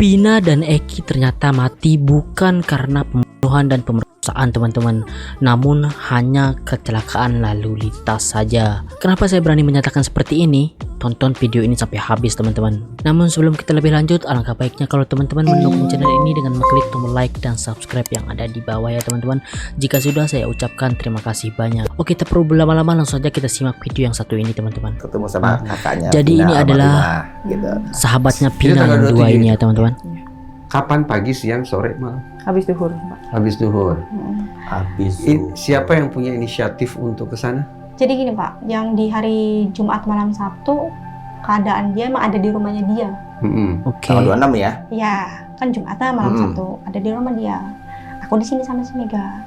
Pina dan Eki ternyata mati bukan karena pembunuhan dan pemerkosaan teman-teman, namun hanya kecelakaan lalu lintas saja. Kenapa saya berani menyatakan seperti ini? Tonton video ini sampai habis teman-teman. Namun sebelum kita lebih lanjut, alangkah baiknya kalau teman-teman mendukung channel ini dengan mengklik tombol like dan subscribe yang ada di bawah ya teman-teman. Jika sudah, saya ucapkan terima kasih banyak. Oke, tak perlu berlama-lama, langsung saja kita simak video yang satu ini teman-teman. Ketemu sama kakaknya. Jadi Pina ini sama adalah Pina, gitu. sahabatnya Pina Jadi tanggal yang dua 27 ini ya teman-teman. Kapan? Pagi, siang, sore, malam? Habis duhur, Pak. Habis duhur. Habis Siapa yang punya inisiatif untuk ke sana? Jadi gini Pak, yang di hari Jumat malam Sabtu, keadaan dia emang ada di rumahnya dia. Oke. tanggal 26 ya. Ya, kan Jumatnya malam Sabtu, ada di rumah dia. Aku di sini sama si Mega.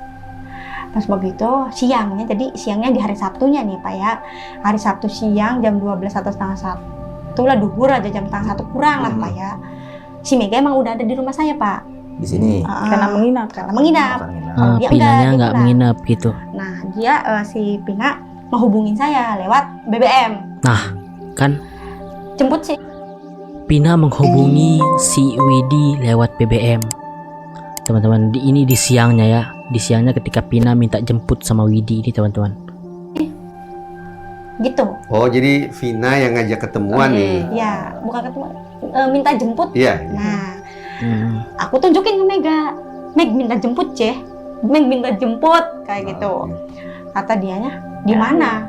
Pas begitu siangnya, jadi siangnya di hari Sabtunya nih Pak ya. Hari Sabtu siang jam 12 atau setengah 1 lah, duhur aja jam setengah 1 kurang lah Pak ya. Si Mega emang udah ada di rumah saya Pak. Di sini. Karena menginap. Karena menginap. Bukan Pina. Kalau dia Pinanya dia nggak pulang. menginap gitu. Nah, dia si Pina menghubungin saya lewat BBM. Kan Jemput sih. Pina menghubungi si Widi lewat BBM. Teman-teman, ini di siangnya ya. Di siangnya ketika Pina minta jemput sama Widi ini teman-teman. Gitu. Oh, jadi Vina yang ngajak ketemuan nih? Ya, bukan ketemu, minta jemput. Iya. Nah, aku tunjukin ke Mega. Meg minta jemput, Ceh. Meg minta jemput kayak gitu. Kata dianya, di mana?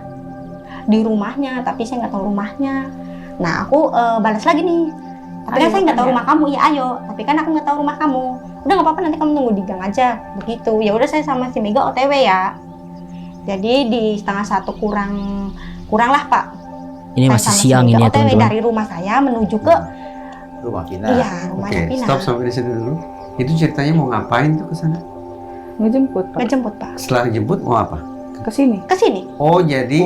Di rumahnya, tapi saya nggak tahu rumahnya. Nah, aku balas lagi nih. Tapi kan Ayo, saya nggak tahu tanya. rumah kamu. Ya ayo. Tapi kan aku nggak tahu rumah kamu. Udah nggak apa-apa, nanti kamu tunggu di gang aja. Begitu. Ya udah, saya sama si Mega OTW ya. Jadi di setengah 1 kurang lah Pak. Ini Saya masih sama si siang Mega ini ya OTW teman-teman. dari rumah saya menuju ke Rumah Pina. iya rumahnya Oke, Pina. stop sampai di situ dulu. Itu ceritanya mau ngapain tuh ke sana? Ngejemput, Pak. Ngejemput Pak. Setelah jemput mau apa? Ke sini. Ke sini. Oh, jadi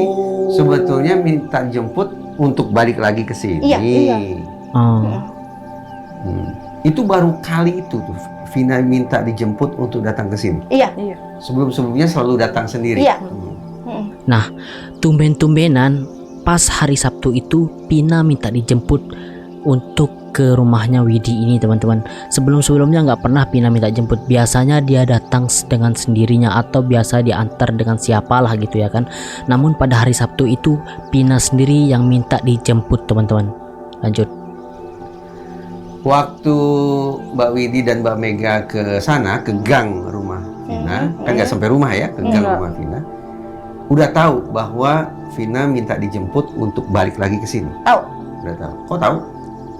sebetulnya minta jemput untuk balik lagi ke sini. Iya, iya. Oh. Itu baru kali itu tuh Vina minta dijemput untuk datang ke sini. Iya. Iya. Sebelum-sebelumnya selalu datang sendiri. Iya. Tumben-tumbenan pas hari Sabtu itu Pina minta dijemput untuk ke rumahnya Widi ini teman-teman. Sebelum-sebelumnya nggak pernah Pina minta jemput. Biasanya dia datang dengan sendirinya atau biasa diantar dengan siapalah gitu ya kan. Namun pada hari Sabtu itu Pina sendiri yang minta dijemput teman-teman. Lanjut. Waktu Mbak Widi dan Mbak Mega ke sana, ke gang rumah Vina, kan nggak sampai rumah ya, ke gang Enggak. rumah Vina, udah tahu bahwa Vina minta dijemput untuk balik lagi ke sini. Tahu. Udah tahu. Kok tahu?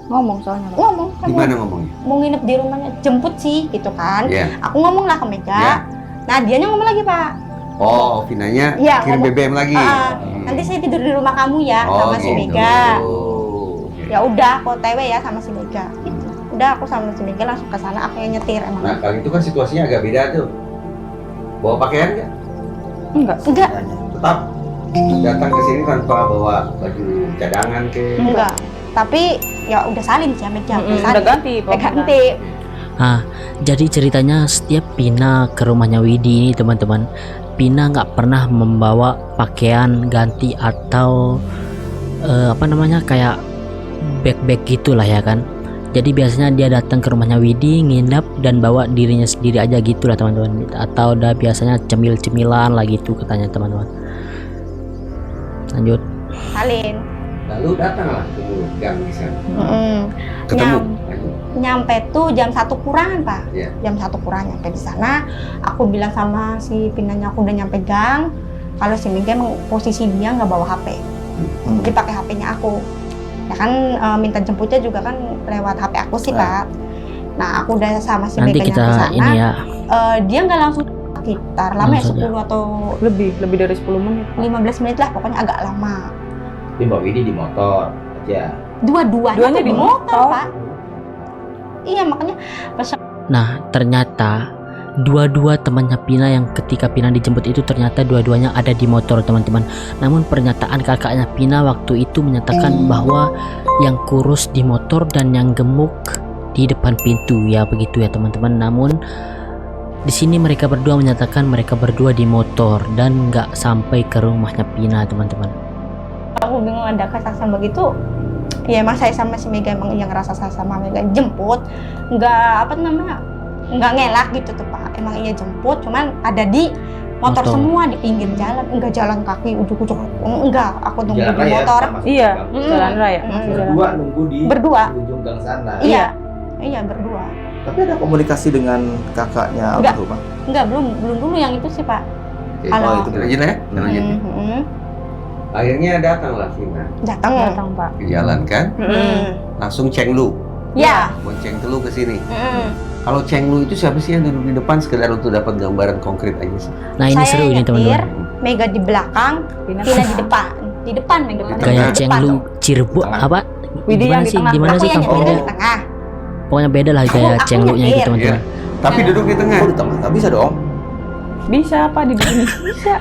Ngomong soalnya, Pak. Ngomong kan Di mana ngomongnya? mau nginep di rumahnya, jemput sih gitu kan. Iya. Aku ngomong lah ke Mega. Iya. Nah, dianya ngomong lagi Pak. Oh, Vinanya Iya, kirim ngomong. BBM lagi. Nanti saya tidur di rumah kamu ya sama si gitu. Mega. Oke. Ya udah, aku OTW ya sama si Mega. Gitu. Udah, aku sama si Mega langsung ke sana, aku yang nyetir emang. Nah, kali itu kan situasinya agak beda tuh. Bawa pakaian nggak? Enggak. Enggak, Tetap datang ke sini tanpa bawa baju cadangan ke. enggak. Tapi ya udah salin sih ya Mega. Udah Salin. ganti, Pak. Udah ganti. Jadi ceritanya setiap Pina ke rumahnya Widi ini teman-teman, Pina nggak pernah membawa pakaian ganti atau kayak bag-bag gitulah ya kan. Jadi biasanya dia datang ke rumahnya Widi, nginep dan bawa dirinya sendiri aja gitulah teman-teman. Atau udah biasanya cemil-cemilan lah gitu katanya teman-teman. Lanjut. Salin. Lalu datanglah ke gang di sana. Ketemu. Ketemu. Nyampe tuh jam 1 kurangan Pak. Iya. Jam 1 kurang nyampe di sana. Aku bilang sama si Pinanya aku udah nyampe gang. Kalau si Mega emang posisi dia nggak bawa HP. Jadi pakai HP-nya aku. Ya kan minta jemputnya juga kan lewat HP aku sih Pak. Nah, aku udah sama si Nanti Mega kita nyampe sana. ini ya. Dia nggak langsung sekitar lama ya, Langsung aja. 10 atau Lebih dari 10 menit, Pak. 15 menit lah, pokoknya agak lama. Tapi Mbak Widi di motor aja. Dua-duanya Duanya tuh di di motor motor. Pak. Iya, makanya Nah, ternyata dua-dua temannya Pina yang ketika Pina dijemput itu ternyata dua-duanya ada di motor teman-teman. Namun pernyataan kakaknya Pina waktu itu menyatakan bahwa yang kurus di motor dan yang gemuk di depan pintu ya, begitu ya teman-teman. Namun di sini mereka berdua menyatakan mereka berdua di motor dan nggak sampai ke rumahnya Pina teman-teman. aku bingung ada kesaksian begitu. Ya emang saya sama si Mega emang yang ngerasa saya sama Mega jemput, nggak apa namanya, nggak ngelak gitu tuh Pak. Emang iya jemput, cuman ada di motor Motor. semua di pinggir jalan, enggak jalan kaki ujuk-ujuk, enggak. Aku tunggu Jalan di raya motor. sama Iya, gang. jalan raya. Mm. Masih jalan. Berdua nunggu di Berdua. ujung gang sana. Iya, iya berdua. Tapi ada komunikasi dengan kakaknya Enggak. almarhumah? Enggak, belum dulu yang itu sih Pak. Oke. Kalau- Oh, itu Lanjut ya, lanjut. Mm-mm. Akhirnya datanglah Vina Datang. Datang Pak. ke jalan kan, langsung Chenglu, Ya. bonceng Telu ke sini. Mm. Kalau Chenglu itu siapa sih yang duduk di depan sekedar untuk dapat gambaran konkret aja sih? Nah ini Saya seru ini nyetir, teman-teman. Mega di belakang, Pina Tina di depan. Di depan Mega. Kayak di Kayak depan Chenglu dong. Cirebon Tengah. apa? Widi yang Gimana di sih? tengah. Gimana Aku sih yang kampung? nyetir di tengah. Pokoknya beda lah kayak Aku Chenglu-nya itu nyetir. teman-teman. Tapi duduk di tengah. Oh, di tengah. Nggak bisa dong. Bisa Pak di sini. Bisa.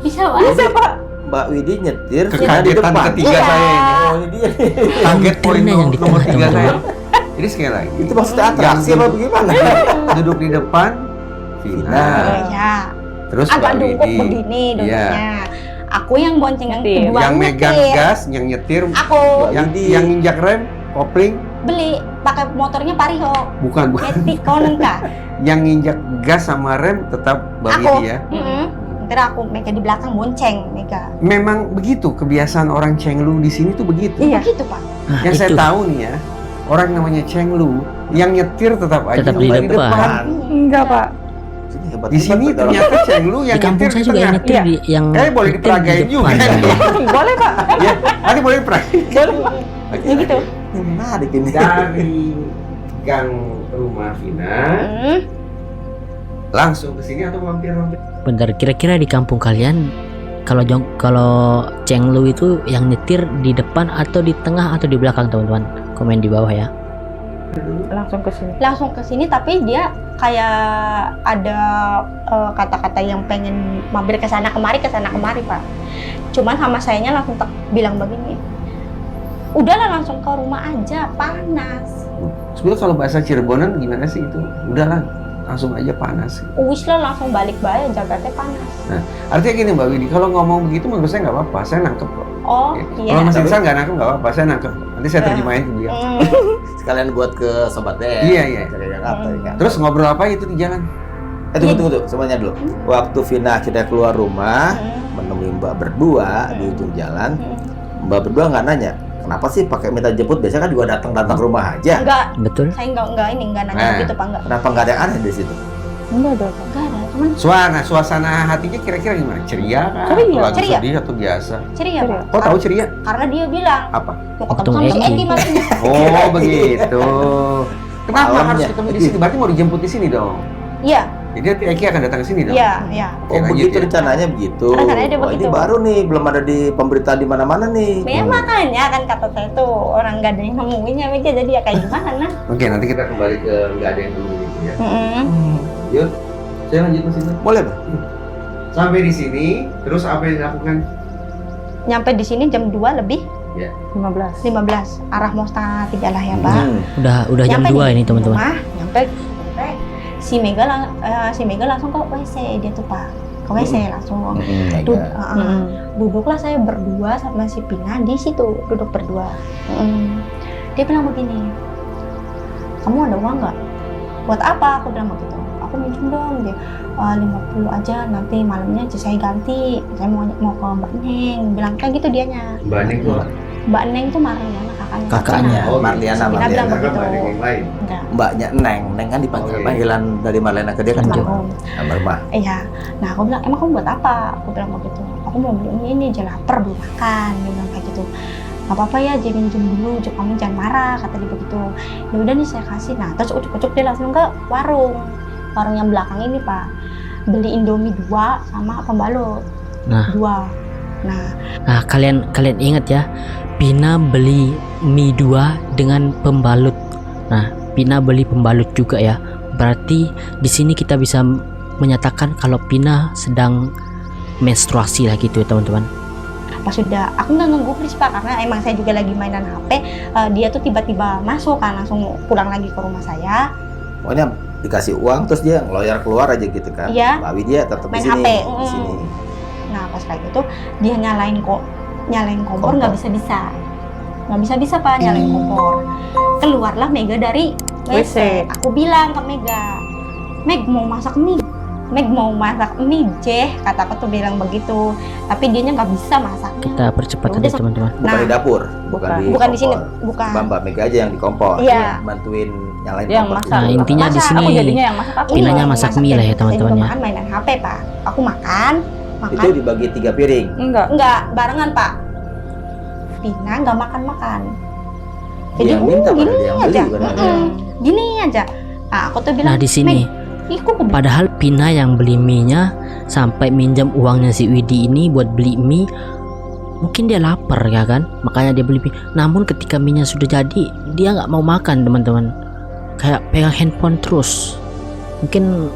Bisa Pak. Mbak Widi nyetir, Vina di Kekagetan depan. ketiga Iya. saya ini. Oh, ini dia. Target poin Nyetirnya yang di nomor tengah, 3 saya. teman-teman. Jadi sekali lagi, Itu maksudnya atraksi Yang apa duduk- bagaimana? duduk di depan Vina, Vina. Ya. terus Agak Mbak dungkuk Widi. begini duduknya. Aku yang bonceng yang Nyetir. kedua Yang megang nyetir. gas, yang nyetir, Aku yang Widi. yang injak rem, kopling, beli pakai motornya Pariho. bukan. Nyetik kau nengka. Yang injak gas sama rem tetap Mbak Aku. Widi ya. Ntar aku Mega di belakang bonceng Mega. Memang begitu kebiasaan orang Chenglu di sini tuh begitu. Iya. Begitu Pak. Nah, Yang saya itu. tahu nih ya, orang namanya Chenglu, yang nyetir tetap aja Tetap di Mbak depan. Enggak Pak. Sini hebat. Di sini hebat, ternyata Chenglu yang Di kampung nyetir saya di juga yang tengah. nyetir Iya. di yang Kayaknya boleh nyetir di diperagain juga. depan. Boleh Pak. Ya, nanti boleh diperagain. Ya gitu. Ini menarik ini. Dari gang rumah Vina Hmm. langsung ke sini atau mampir-mampir? Bentar, kira-kira di kampung kalian kalau Chenglu itu yang nyetir di depan atau di tengah atau di belakang teman-teman? Komen di bawah ya. Langsung ke sini. Langsung ke sini tapi dia kayak ada kata-kata yang pengen mampir ke sana kemari Pak. Cuman sama sayanya langsung bilang begini. Udahlah langsung ke rumah aja, panas. Sebenarnya kalau bahasa Cirebonan gimana sih itu? Udahlah, langsung aja panas. Uwis lah langsung balik bae jagatnya panas. Artinya gini Mbak Widi, kalau ngomong begitu menurut saya nggak apa-apa, saya nangkep kok. Oh Ya. iya. Kalau Mas Iksan nggak nangkep nggak apa-apa, saya nangkep. Nanti saya Ya. terjemahin ke dia. Sekalian buat ke sobatnya. Iya, iya. Dari Jakarta, ya. Terus ngobrol apa itu di jalan? Tunggu, semuanya dulu. Waktu Vina akhirnya keluar rumah, menemui Mbak berdua di ujung jalan, Mbak berdua nggak nanya, kenapa sih pakai minta jemput? Biasanya kan juga datang rumah aja. Enggak, Betul. saya enggak nanya Nah. gitu Pak, enggak. Kenapa nggak ada yang aneh di situ? Enggak ada Pak. Enggak ada, cuman Suasana hatinya kira-kira gimana? Ceria kah? Ceria, Atau lagi ceria. sedih atau biasa? ceria Pak. Kok tahu ceria? Karena dia bilang Apa? mau Ketemu ketemu sama si Eki. Eki maksudnya. Oh begitu. Kenapa Malamnya. harus ketemu di sini? Berarti mau dijemput di sini dong. Iya, Jadi nanti Eki akan datang ke sini dong. iya, iya. Oke, Oh lanjut begitu ya. rencananya begitu. Rencananya dia Wah, begitu. ini baru nih, belum ada di pemberitaan di mana-mana nih. Ya makanya kan kata saya tuh orang nggak ada yang nemuinnya Mega jadi ya kayak gimana? Oke, nanti kita kembali ke nggak ada yang dulu gitu ya. Yuk, saya lanjut ke sini. Boleh, Pak? Sampai di sini, terus apa yang dilakukan? Nyampe di sini jam 2 lebih 15. 15 arah mau setengah 3 lah ya Pak. Udah jam Nyampe 2 di ini teman-teman. rumah, nyampe si Mega langsung ke WC dia tuh Pak. Ke WC langsung. Dud- Duduklah saya berdua sama si Pina di situ, duduk berdua. Dia bilang begini, kamu ada uang nggak? Buat apa? Aku bilang begitu. Aku minjem dong, dia 50 aja, nanti malamnya saya ganti. Saya mau ke Mbak Neng, bilang kayak gitu dianya. Mbak Neng tuh Mbak Neng tuh Marliana kakaknya. Kakaknya, Oh, Marliana, Pina bilang Marliana. begitu. Mbak Neng yang lain. Enggak. Mbaknya Neng kan dipanggil Oh, iya. panggilan dari Marlena ke dia kan Almarhum. almarhumah. Iya. Nah aku bilang emang kamu buat apa? Aku bilang begitu. Aku mau beli ini aja lapar belum makan. Dia bilang kayak gitu. Gak apa-apa ya, jadi minjem dulu, kamu jangan marah, kata dia begitu. Ya udah nih saya kasih. Nah terus ucuk-ucuk dia langsung ke warung yang belakang ini Pak. Beli Indomie 2 sama pembalut. Nah. 2. Nah Nah, kalian ingat ya, Pina beli mie 2 dengan pembalut. Nah, Pina beli pembalut juga ya. Berarti di sini kita bisa menyatakan kalau Pina sedang menstruasi lah gitu ya, teman-teman. pas sudah aku nggak ngegubris Pak karena emang saya juga lagi mainan HP. Dia tuh tiba-tiba masuk kan langsung pulang lagi ke rumah saya. Pokoknya dikasih uang terus dia ngeloyor keluar aja gitu kan. Iya. Mbak Widya tetap di Main sini. HP. Di sini. Nah pas kayak gitu dia nyalain kompor nggak bisa nggak bisa Pak nyalain kompor. Keluarlah Mega dari WC. Aku bilang ke Mega, Meg mau masak mie, Jeh, kata aku tuh bilang begitu. Tapi dianya nggak bisa masak. Kita percepat Udah, aja teman-teman. Bukan di dapur, bukan di sini, kompor. bukan. Mbak Mega aja yang di kompor. Iya. Bantuin nyalain Yang kompor. masak. Nah, intinya di Masak, sini Aku jadinya yang masak aku. Pinanya masak mie lah ya, Saya teman-teman juga ya. makan mainan HP Pak. Aku makan. Itu dibagi 3 piring. Enggak. Barengan Pak. Pina nggak makan. Dia yang minta, gini padahal dia yang beli, aja, padahal. gini aja. Nah, aku tuh bilang. Nah di sini Meg, ih, kok aku padahal Pina yang beli mie-nya sampai minjam uangnya si Widi ini buat beli mie. Mungkin dia lapar ya kan, makanya dia beli mie. Namun ketika mie-nya sudah jadi, dia nggak mau makan teman-teman. Kayak pegang handphone terus. Mungkin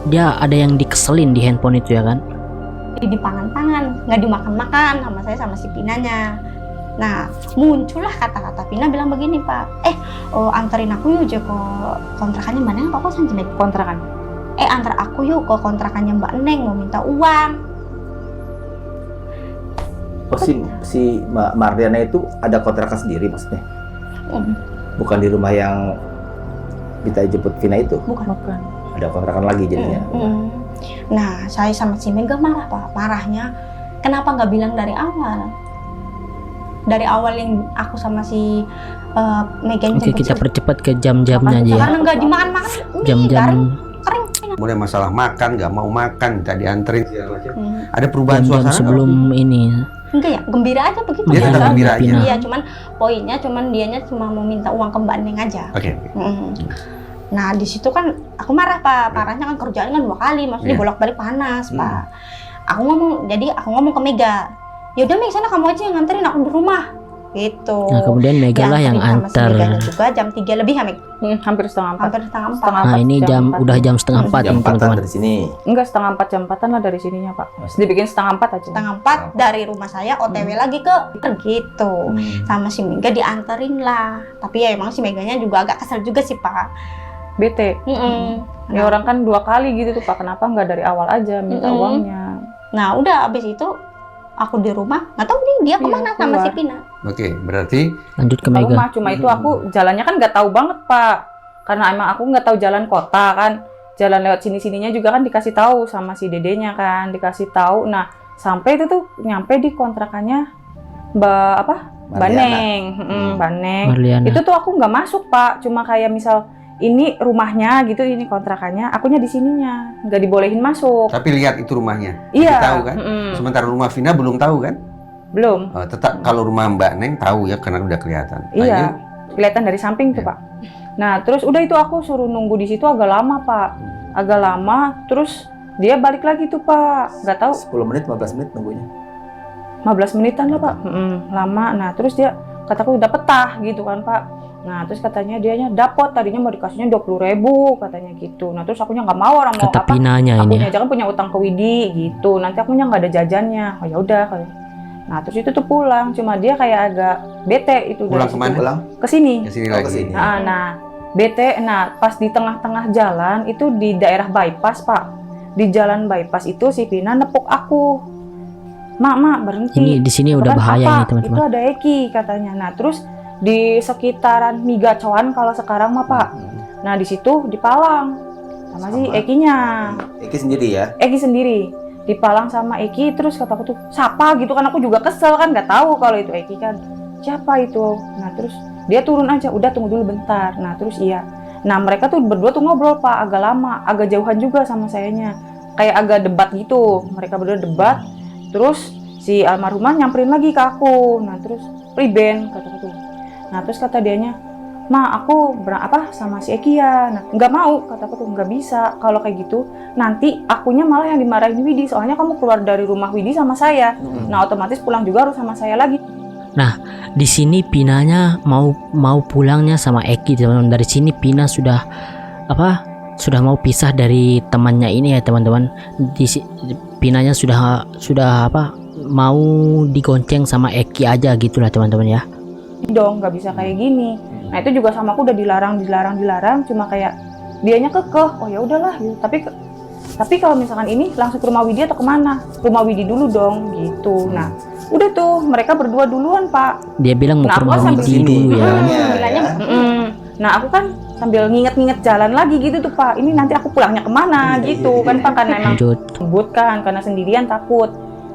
dia ada yang dikeselin di handphone itu ya kan. dipangan-pangan, nggak dimakan-makan sama saya sama si Pinanya. Nah, muncullah kata-kata Pina bilang begini Pak, anterin aku yuk ke kontrakannya Mbak Neng, apa kok Meg? Kontrakan. Antar aku yuk ke kontrakannya Mbak Neng, mau minta uang. Oh, si Mbak Mardiana itu ada kontrakan sendiri maksudnya? Bukan di rumah yang kita jemput Vina itu? Bukan. Ada kontrakan lagi jadinya? Nah, saya sama si Mega marah Pak. Marahnya, kenapa nggak bilang dari awal? Dari awal yang aku sama si Mega yang Oke, jemput kita si- percepat ke jam-jamnya aja ya. Karena nggak dimakan-makan, Jam-jam kering. Mulai masalah makan, nggak mau makan, minta dianterin. Ada perubahan jam-jam suasana. sebelum ini. Enggak ya, gembira aja begitu. Dia tetap Biasa. gembira aja. Pina. Iya, cuman dianya cuma mau minta uang ke Mbak Neng aja. Oke. Nah, di situ kan aku marah Pak. Parahnya kan kerjaan kan 2 kali, maksudnya Iya. bolak-balik panas Pak. Aku ngomong ke Mega, yaudah Meg, sana kamu aja yang nganterin aku di rumah. Gitu. Nah, kemudian Mega lah yang Dianterin sama si antar. Meganya juga jam 3 lebih ya Meg? Hampir setengah 4. Hampir setengah 4. Setengah Nah, ini jam udah 4. jam setengah 4 Jam ini 4 teman-teman. dari sini. Enggak, setengah 4 jam 4-an lah dari sininya Pak. Dibikin setengah 4 aja. Setengah 4 dari rumah saya OTW lagi ke gitu. Sama si Mega dianterin lah. Tapi ya emang si Meganya juga agak kesel juga sih Pak. BT. Ya orang kan 2 kali gitu tuh Pak. Kenapa nggak dari awal aja minta uangnya? Nah udah abis itu aku di rumah nggak tahu nih dia kemana sama keluar. si Pina. Oke, berarti Lanjut ke Ke Mega. rumah, cuma itu aku jalannya kan nggak tahu banget Pak. Karena emang aku nggak tahu jalan kota kan. Jalan lewat sini-sininya juga kan dikasih tahu sama si dedenya kan. Dikasih tahu. Nah sampai itu tuh nyampe di kontrakannya Mbak Neng. Mbak Neng. Marliana. Itu tuh aku nggak masuk Pak. Cuma kayak misal ini rumahnya gitu, ini kontrakannya, akunya di sininya, nggak dibolehin masuk. tapi lihat itu rumahnya. Iya. Tahu kan? Sementara rumah Vina belum tahu kan? Belum. Tetap kalau rumah Mbak Neng tahu ya karena udah kelihatan. Iya. Kelihatan dari samping tuh Iya. Pak. Nah terus udah itu aku suruh nunggu di situ agak lama Pak. Agak lama. Terus dia balik lagi tuh Pak. Nggak tahu. 10 menit, 15 menit nunggunya. 15 menitan lah Pak. Lama. Nah terus dia kataku udah petah gitu kan Pak. Nah terus katanya dianya dapot, tadinya mau dikasihnya 20.000 katanya gitu. Nah terus akunya nggak mau, orang mau Kata apa? Pinanya ini Akunya ya. aja kan punya utang ke Widi gitu. Nanti akunya nggak ada jajannya. Oh ya udah. Nah terus itu tuh pulang. Cuma dia kayak agak bete itu Pulang dari situ. kemana? Pulang Ke sini. Ke sini Oh, lagi. ke sini. Nah bete. Nah pas di tengah-tengah jalan itu di daerah bypass Pak. Di jalan bypass itu si Pina nepuk aku. Mak berhenti. Ini di sini udah Kan bahaya apa? ini teman-teman. Itu ada Eki katanya. Nah terus di sekitaran Migacoan kalau sekarang mah Pak. Nah di situ dipalang sama si Sama. Ekinya. Eki sendiri ya? Eki sendiri dipalang sama Eki. Terus kataku tuh siapa gitu kan, aku juga kesel kan, nggak tahu kalau itu Eki kan. Siapa itu? Nah terus dia turun aja, udah tunggu dulu bentar. Nah terus iya. Nah mereka tuh berdua tuh ngobrol Pak, agak lama, agak jauhan juga sama sayanya. Kayak agak debat gitu. Mereka berdua debat. Terus si almarhumah nyamperin lagi ke aku. Nah terus priben kataku tuh. Nah terus kata dianya, Ma aku sama si Eki ya. Nah nggak mau, kataku tuh nggak bisa. Kalau kayak gitu nanti akunya malah yang dimarahin Widi. Soalnya kamu keluar dari rumah Widi sama saya. Nah otomatis pulang juga harus sama saya lagi. Di sini Pinanya mau pulangnya sama Eki teman-teman. Dari sini Pina sudah mau pisah dari temannya ini ya teman-teman. Pinanya sudah mau digonceng sama Eki aja gitulah teman-teman ya. Dong nggak bisa kayak gini. Nah itu juga sama aku udah dilarang. Cuma kayak dianya kekeh. Oh ya udahlah gitu. Tapi kalau misalkan ini langsung ke rumah Widi atau kemana? Rumah Widi dulu dong gitu. Nah Udah tuh mereka berdua duluan Pak. Dia bilang mau Nah, ke aku rumah sampai Widi sini. dulu ya. Bilangnya Nah aku kan sambil nginget-nginget jalan lagi gitu tuh Pak. Ini nanti aku pulangnya kemana gitu kan Pak, karena emang Lanjut. ngebut kan, karena sendirian takut.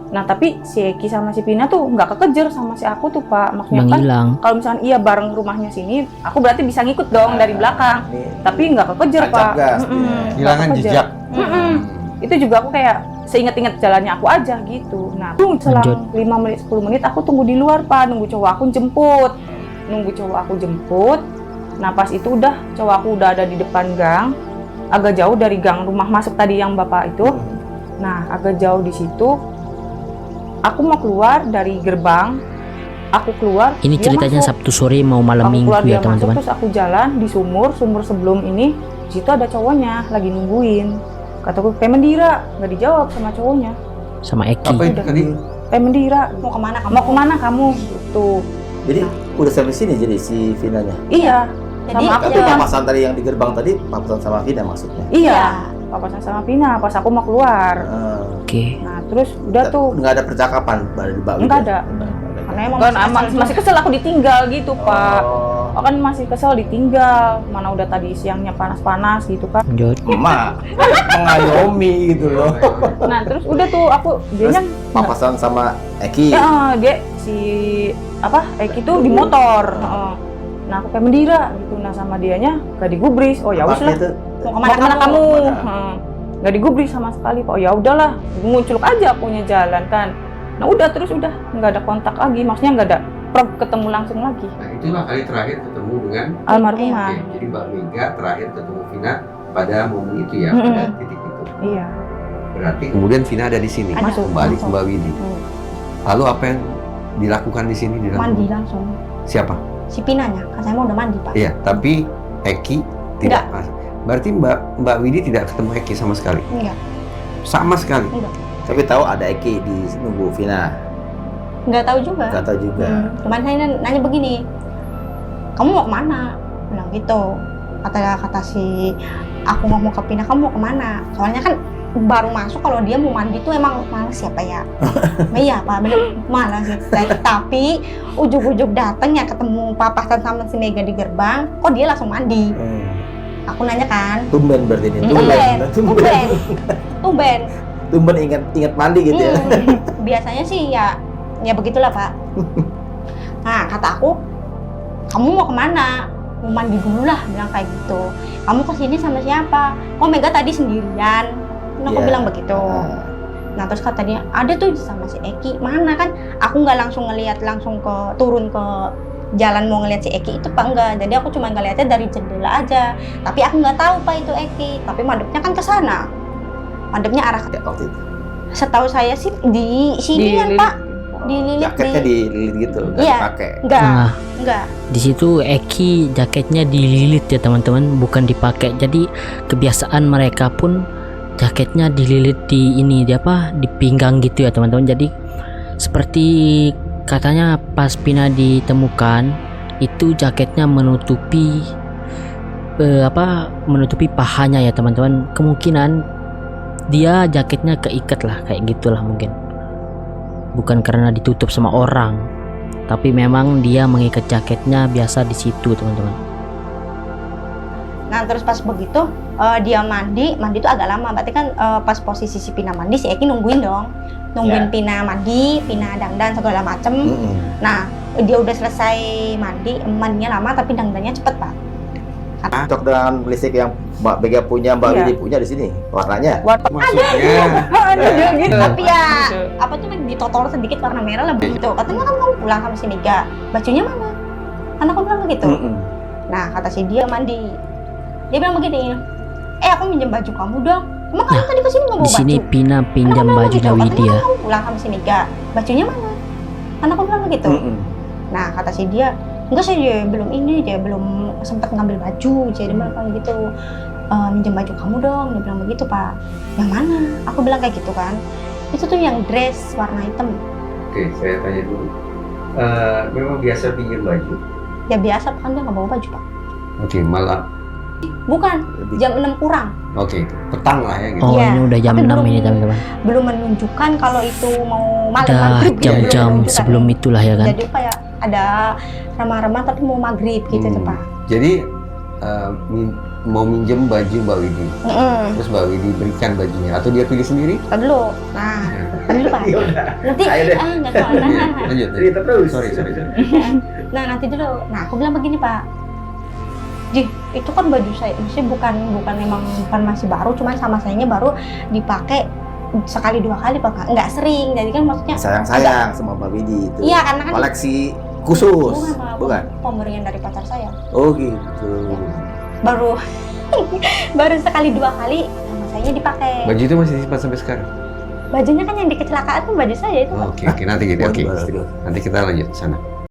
Nah tapi si Eki sama si Pina tuh nggak kekejar sama si aku tuh Pak. Maksudnya kan Menghilang. kalau misalnya iya bareng rumahnya sini, aku berarti bisa ngikut dong dari belakang. Ini Tapi nggak kekejar tancap Pak. gas Mm-mm, dia. nggak Hilangan kekejar. jejak. Mm-mm. Itu juga aku kayak seinget-inget jalannya aku aja gitu. Nah, selang Lanjut. 5 menit 10 menit aku tunggu di luar Pak, nunggu cowok aku jemput. Nunggu cowok aku jemput. Nah, pas itu udah cowok aku udah ada di depan gang, agak jauh dari gang rumah masuk tadi yang Bapak itu. Nah, agak jauh di situ. Aku mau keluar dari gerbang. Aku keluar. Ini dia ceritanya masuk. Sabtu sore mau malam Aku minggu keluar, ya dia masuk, teman-teman. terus aku jalan di sumur sebelum ini. Di situ ada cowoknya lagi nungguin. Kataku, kayak Mendira, nggak dijawab sama cowoknya. Sama Eki. Apa itu Udah. tadi? Kayak Mendira, mau kemana kamu? mau kemana kamu? Gitu. Jadi udah sampai sini jadi si Vinanya. Iya, Jadi sama aku Tapi tuh yang papasan tadi yang di gerbang tadi papasan sama Vina maksudnya. iya, papasan sama Pina pas aku mau keluar. Oke. Nah, terus udah tuh Nggak ada percakapan dari Mbak Wida. Nggak ada. karena emang kan masih kesel aku ditinggal gitu, Pak. Oh, Oh, kan masih kesel ditinggal. Mana udah tadi siangnya panas-panas gitu kan. Lanjut. emak mengayomi gitu loh. Nah, terus udah tuh aku dianya Papasan sama Eki. ya, dia si Eki tuh di motor. Heeh. Nah, aku kayak Mendira gitu. Nah, sama dianya gak digubris. Oh ya Apa wis lah. itu? mau Mau kemana kamu? Kemana? Heeh. Gak digubris sama sekali. Oh ya udahlah, munculuk aja punya jalan kan. Nah udah terus udah nggak ada kontak lagi. Maksudnya nggak ada ketemu langsung lagi. Nah, itulah kali terakhir ketemu dengan Almarhumah. Oke, jadi Mbak Mega terakhir ketemu Vina pada momen itu ya, Mm-mm. pada titik itu. Iya. Berarti kemudian Vina ada di sini, Ada. Masuk. kembali ke Mbak Widi. Hmm. Lalu apa yang dilakukan di sini? mandi langsung. Siapa? Si Pinanya, kan saya mau udah mandi Pak. Iya, tapi Eki tidak. Berarti Mbak Widi tidak ketemu Eki sama sekali. Enggak, Sama sekali. Tapi tahu ada Eki di nunggu Vina. enggak tahu juga. Nggak tahu juga. Cuman saya nanya begini, kamu mau kemana? Bilang gitu. Kata si aku ngomong ke Pina, kamu mau kemana? Soalnya kan baru masuk, kalau dia mau mandi tuh emang malas siapa ya? Iya Pak, bener malas gitu. Tapi ujuk-ujuk datang ya ketemu papasan sama si Mega di gerbang, kok dia langsung mandi? Aku nanya kan, Tumben berarti ini. tumben. Tumben ingat mandi gitu ya. Biasanya sih ya begitulah Pak. Nah kata aku, kamu mau kemana? Mau mandi dulu lah, bilang kayak gitu. Kamu kesini sama siapa? Oh Mega tadi sendirian. Aku Iya. bilang begitu. Nah terus kata dia, ada tuh sama si Eki. Mana kan? Aku nggak langsung ngelihat langsung turun ke jalan mau ngelihat si Eki itu Pak, enggak. Jadi aku cuma ngelihatnya dari jendela aja. Tapi aku nggak tahu Pak itu Eki. Tapi madepnya kan ke sana. Madepnya arah Ya, waktu itu. setahu saya sih di sini kan Pak, dililit Jaketnya dililit gitu, nggak Iya. dipakai. Nah, enggak. di situ Eki jaketnya dililit ya teman-teman, bukan dipakai. Jadi kebiasaan mereka pun jaketnya dililit di di pinggang gitu ya teman-teman. Jadi seperti katanya pas Pina ditemukan itu jaketnya menutupi menutupi pahanya ya teman-teman. Kemungkinan dia jaketnya keikat lah kayak gitulah mungkin. Bukan karena ditutup sama orang, tapi memang dia mengikat jaketnya biasa di situ teman-teman. Nah terus pas begitu dia mandi itu agak lama. Berarti kan pas posisi si Pina mandi, si Eki nungguin dong. Nungguin Pina mandi, Pina dandan segala macem. Nah dia udah selesai mandinya lama tapi dandannya cepet Pak. Cocok dengan listrik yang Mbak Mega punya, Mbak Iya. Widi punya di sini. Warnanya. Maksudnya Ada dia gitu. Tapi ya apa tuh ditotol sedikit warna merah lah begitu. Katanya kan kamu pulang sama si Mega, bajunya mana? Kan aku bilang begitu. Nah kata si dia mandi, dia bilang begini, aku minjem baju kamu dong. Emang kamu tadi kesini nggak Di bawa sini baju? Pina pinjam bajunya Widi ya. Katanya kamu pulang sama si Mega, bajunya mana? Kan aku bilang begitu. Nah kata si dia, enggak sih dia belum sempat ngambil baju, jadi bilang kayak gitu. Minjem baju kamu dong, dia bilang begitu Pak. Yang mana? Aku bilang kayak gitu kan. Itu tuh yang dress warna hitam. Oke, saya tanya dulu. Memang biasa pinjam baju? Ya biasa kan dia nggak bawa baju Pak. Oke, malah Bukan, Lebih. jam 6 kurang. Oke, petang lah ya gitu. Oh, Iya, ini udah jam tapi 6 ini belum- teman-teman. Belum menunjukkan kalau itu mau malam Udah maghrib gitu, belum jam-jam menunjukkan. sebelum itulah ya kan. Jadi kayak ada remah-remah tapi mau maghrib gitu tuh Pak. Jadi mau minjem baju Mbak Widi, terus Mbak Widi berikan bajunya atau dia pilih sendiri? Tadi dulu. Nah, tadi dulu Pak. Nanti Ayo deh. nggak kemana. Iya, lanjut. Cerita terus. Sorry. Nah nanti dulu. Nah aku bilang begini Pak. Jih, itu kan baju saya, maksudnya bukan masih baru, cuman sama sayanya baru dipakai sekali 2 kali Pak, nggak sering. Jadi kan maksudnya Sayang-sayang sama Mbak Widi itu. iya karena kan Koleksi khusus. bukan Pak, Bukan. pemberian dari pacar saya. Oh gitu. Baru baru sekali 2 kali sama sayanya dipakai. Baju itu masih disimpan sampai sekarang? Bajunya kan yang di kecelakaan tuh baju saya itu Pak. Oke, nanti gitu. Oke. Waduh, Nanti kita lanjut sana.